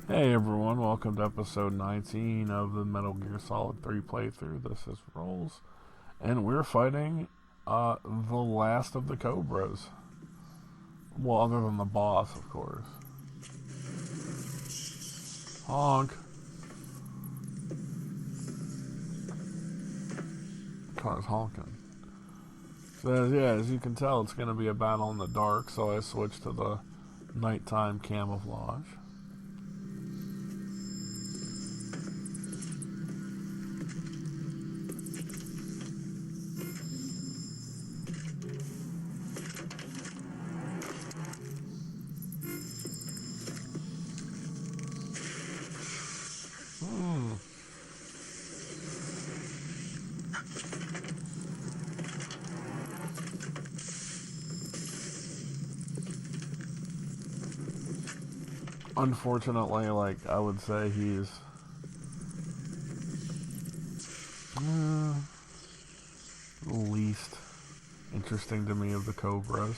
Hey everyone, welcome to episode 19 of the Metal Gear Solid 3 playthrough. This is Rolls, and we're fighting the last of the Cobras. Well, other than the boss, of course. Honk. Car's honking. So, yeah, as you can tell, it's going to be a battle in the dark, so I switched to the nighttime camouflage. Hmm. Unfortunately, I would say he's least interesting to me of the Cobras.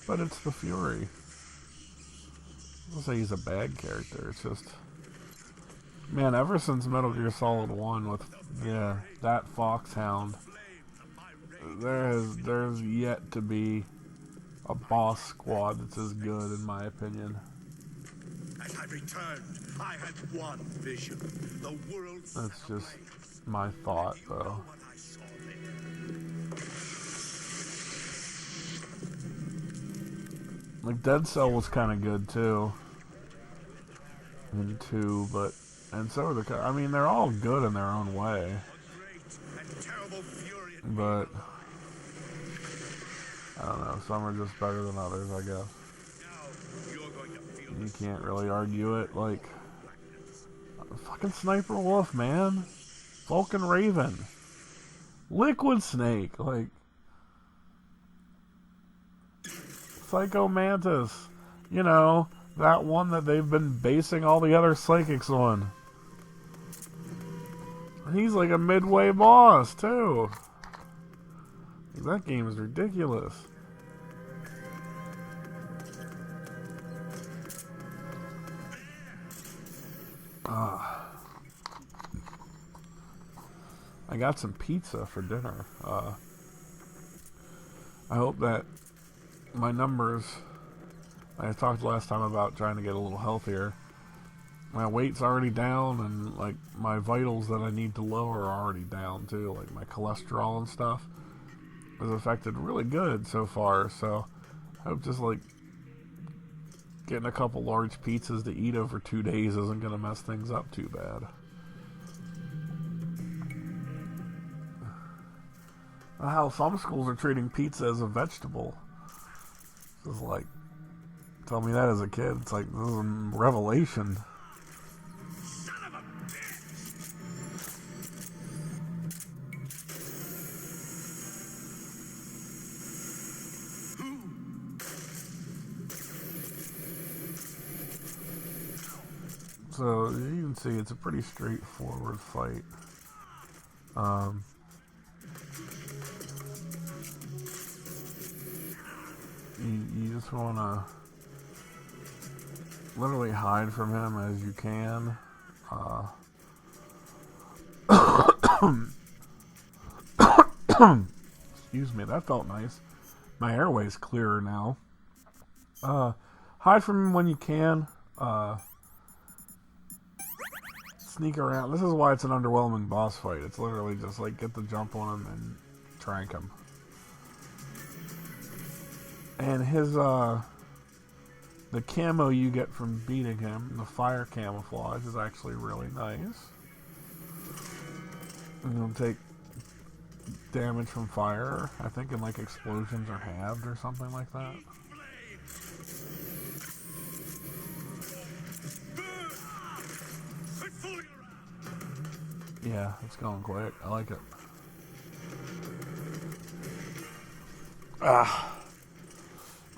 But it's the Fury. I don't say he's a bad character. It's just, man, ever since Metal Gear Solid 1 with, that Foxhound, there's yet to be a boss squad that's as good, in my opinion. As I returned, I had one vision. The world's That's just my thought, though. Like, Dead Cell was kind of good, too. In 2, but... And so are the... I mean, they're all good in their own way. But... I don't know, some are just better than others, I guess. You can't really argue it, like... Fucking Sniper Wolf, man. Vulcan Raven. Liquid Snake, like... Psycho Mantis. You know, that one that they've been basing all the other psychics on. He's like a midway boss, too. That game is ridiculous. I got some pizza for dinner. I hope that my numbers... I talked last time about trying to get a little healthier. My weight's already down, and like my vitals that I need to lower are already down too. Like my cholesterol and stuff is affected really good so far. So I hope just like getting a couple large pizzas to eat over 2 days isn't going to mess things up too bad. How some schools are treating pizza as a vegetable. It's like, tell me that as a kid. It's like, this is a revelation. Son of a bitch! So, you can see it's a pretty straightforward fight. You just want to literally hide from him as you can. Excuse me, that felt nice. My airway's clearer now. Hide from him when you can. Sneak around. This is why it's an underwhelming boss fight. It's literally just like get the jump on him and trank him. And his, the camo you get from beating him, the fire camouflage, is actually really nice. And you'll take damage from fire, I think, and like explosions are halved or something like that. Yeah, it's going quick. I like it.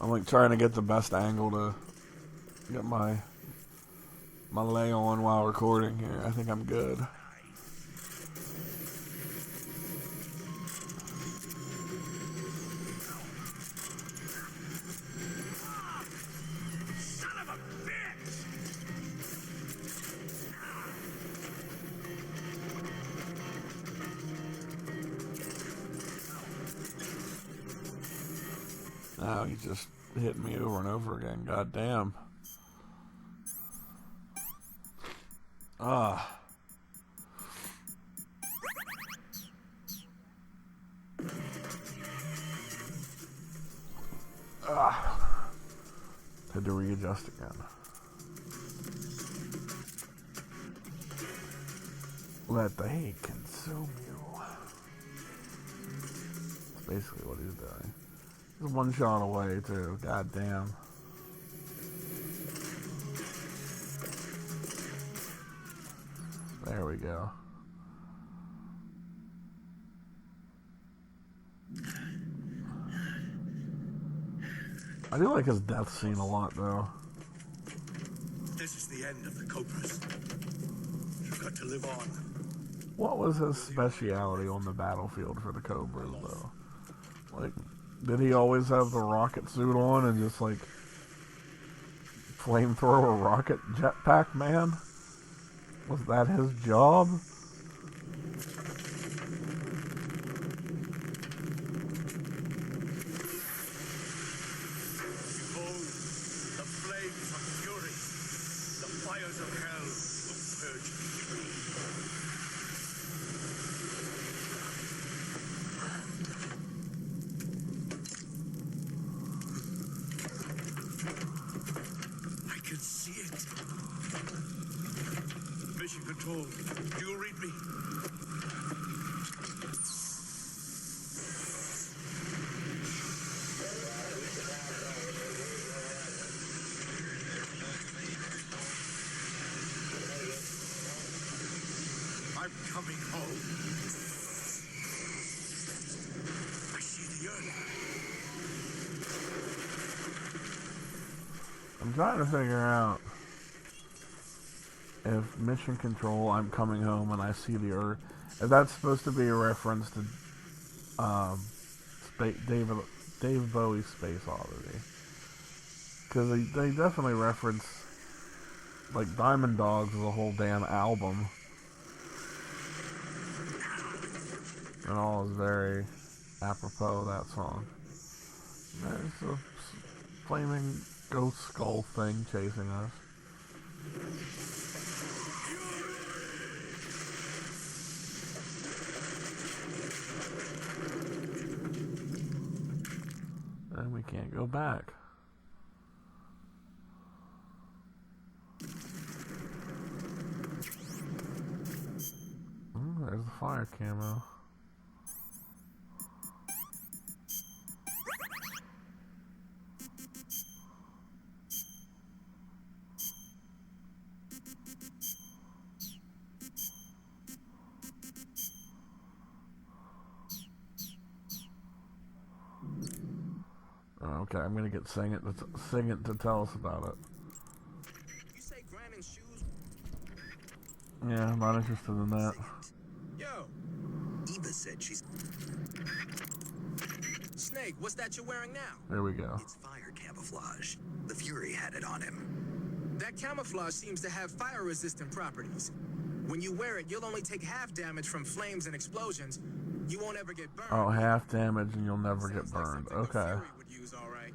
I'm like trying to get the best angle to get my lay on while recording here. I think I'm good. Son of a bitch! Oh, he just hit me over and over again. God damn. Ah. Ah. Had to readjust again. Let the hate consume you. That's basically what he's doing. He's one shot away, too. God damn. There we go. I do like his death scene a lot, though. This is the end of the Cobras. You've got to live on. What was his speciality on the battlefield for the Cobras, though? Like, did he always have the rocket suit on and just, like, flamethrower rocket jetpack man? Was that his job? Behold, the flames of fury, the fires of hell will purge you. I can see it. Mission Control, do you read me? I'm coming home. I see the earth. I'm trying to figure out if Mission Control, I'm coming home and I see the Earth, if that's supposed to be a reference to Dave Bowie's Space Oddity. Because they definitely reference, like, Diamond Dogs is a whole damn album. And all is very apropos of that song. There's a flaming ghost skull thing chasing us. And we can't go back. There's the fire camo. Okay, I'm gonna get sing it to tell us about it. You say Grannon's shoes? Yeah, I'm not interested in that. Yo, Eva said she's... Snake, what's that you're wearing now? There we go. It's fire camouflage. The Fury had it on him. That camouflage seems to have fire-resistant properties. When you wear it, you'll only take half damage from flames and explosions. You won't ever get burned. Oh, half damage and you'll never get Sounds like burned. something the Okay. Fury would use, all right.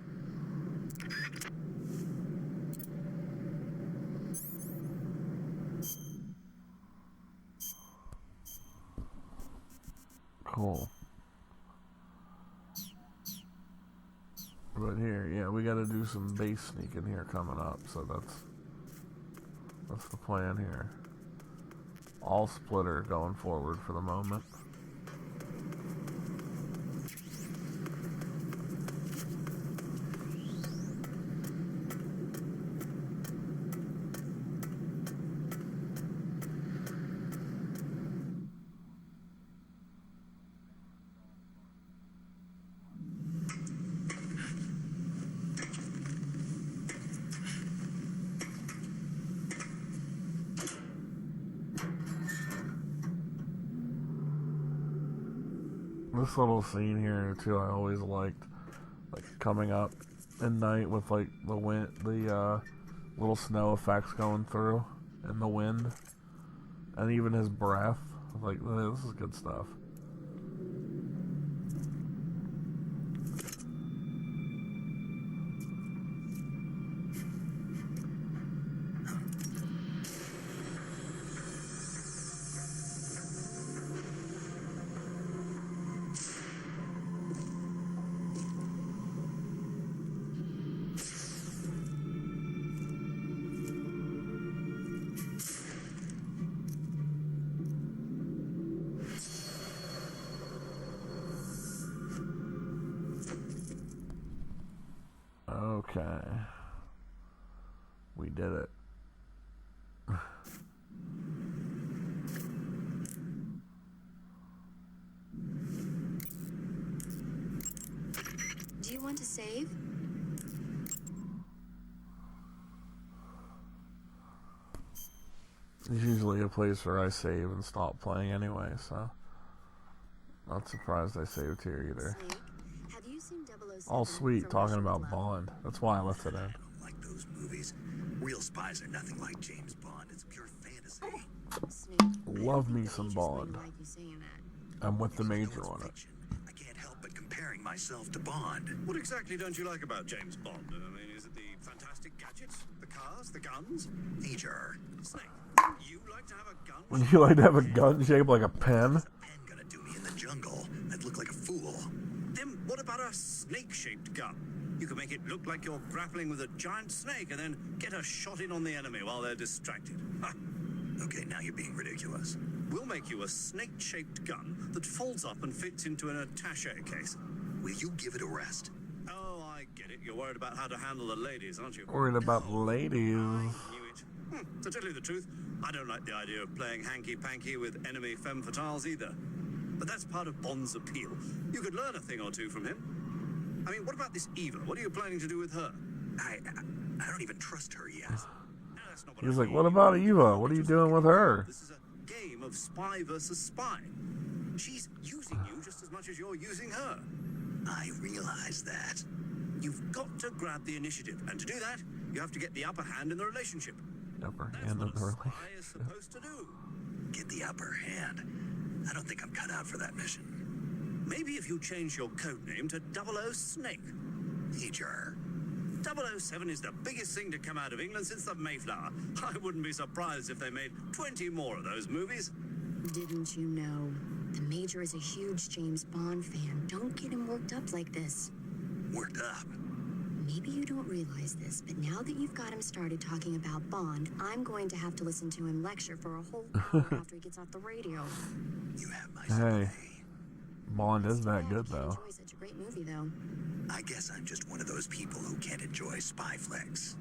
Cool. But here, yeah, we gotta do some base sneaking here coming up, so that's the plan here. All splitter going forward for the moment. This little scene here too, I always liked, like coming up at night with like the wind, the little snow effects going through, and the wind, and even his breath. Like, this is good stuff. save? It's usually a place where I save and stop playing anyway, so not surprised I saved here either. Snake, have you seen 007 All sweet, from talking Russia about with Love? Bond. That's why I left it in. I don't like those movies. Real spies are nothing like James Bond. It's pure fantasy. Snake, Love I me think the some Major's Bond. going to like you saying that. I'm with the You know Major it's on it. fiction. I can't help but comparing myself to Bond. What exactly don't you like about James Bond? I mean, is it the fantastic gadgets, the cars, the guns? Major, Snake, you like to have a gun? Would you like to have a gun shaped like a pen? what's a pen gonna do me in the jungle? I'd look like a fool. Then what about a snake-shaped gun? You can make it look like you're grappling with a giant snake and then get a shot in on the enemy while they're distracted. Ha! Okay, now you're being ridiculous. We'll make you a snake-shaped gun that folds up and fits into an attaché case. Will you give it a rest? Oh, I get it. You're worried about how to handle the ladies, aren't you? Worried about ladies. I knew it. To tell you the truth, I don't like the idea of playing hanky-panky with enemy femme fatales either. But that's part of Bond's appeal. You could learn a thing or two from him. I mean, what about this Eva? What are you planning to do with her? I don't even trust her yet. No, that's not what He's I like, mean. what about Eva? What are you doing with her? This is a game of spy versus spy. She's using you just as much as you're using her. I realize that. You've got to grab the initiative, and to do that, you have to get the upper hand in the relationship. Upper That's hand what of a the spy relationship. is supposed to do. Get the upper hand. I don't think I'm cut out for that mission. Maybe if you change your code name to 00 Snake. Major. 007 is the biggest thing to come out of England since the Mayflower. I wouldn't be surprised if they made 20 more of those movies. Didn't you know? The Major is a huge James Bond fan. Don't get him worked up like this. Worked up. Maybe you don't realize this, but now that you've got him started talking about Bond, I'm going to have to listen to him lecture for a whole hour after he gets off the radio. You have my Hey, sympathy. Bond is that Yeah, good I can't though. enjoy such a great movie, though. I guess I'm just one of those people who can't enjoy spy flicks.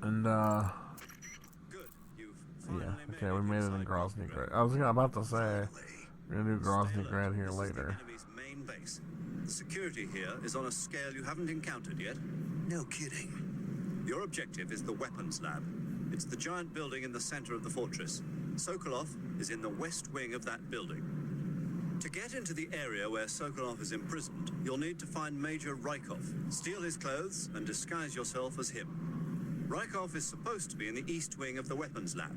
And Good. You've yeah, finally okay, we made it in inside Grozny Cobra. Grad. I was about to say Finally. we're gonna do Stay Grozny alert. Grad here This is later. the enemy's main base. The security here is on a scale you haven't encountered yet. No kidding. Your objective is the weapons lab. It's the giant building in the center of the fortress. Sokolov is in the west wing of that building. To get into the area where Sokolov is imprisoned, you'll need to find Major Rykov, steal his clothes, and disguise yourself as him. Rykov is supposed to be in the east wing of the weapons lab.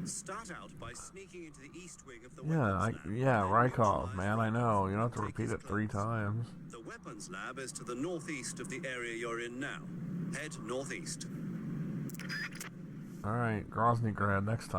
Start out by sneaking into the east wing of the weapons lab. Yeah, Then Rykov, neutralize man, I know. You don't have to Take repeat his it 3 clothes. times. The weapons lab is to the northeast of the area you're in now. Head northeast. Alright, Grozny Grad next time.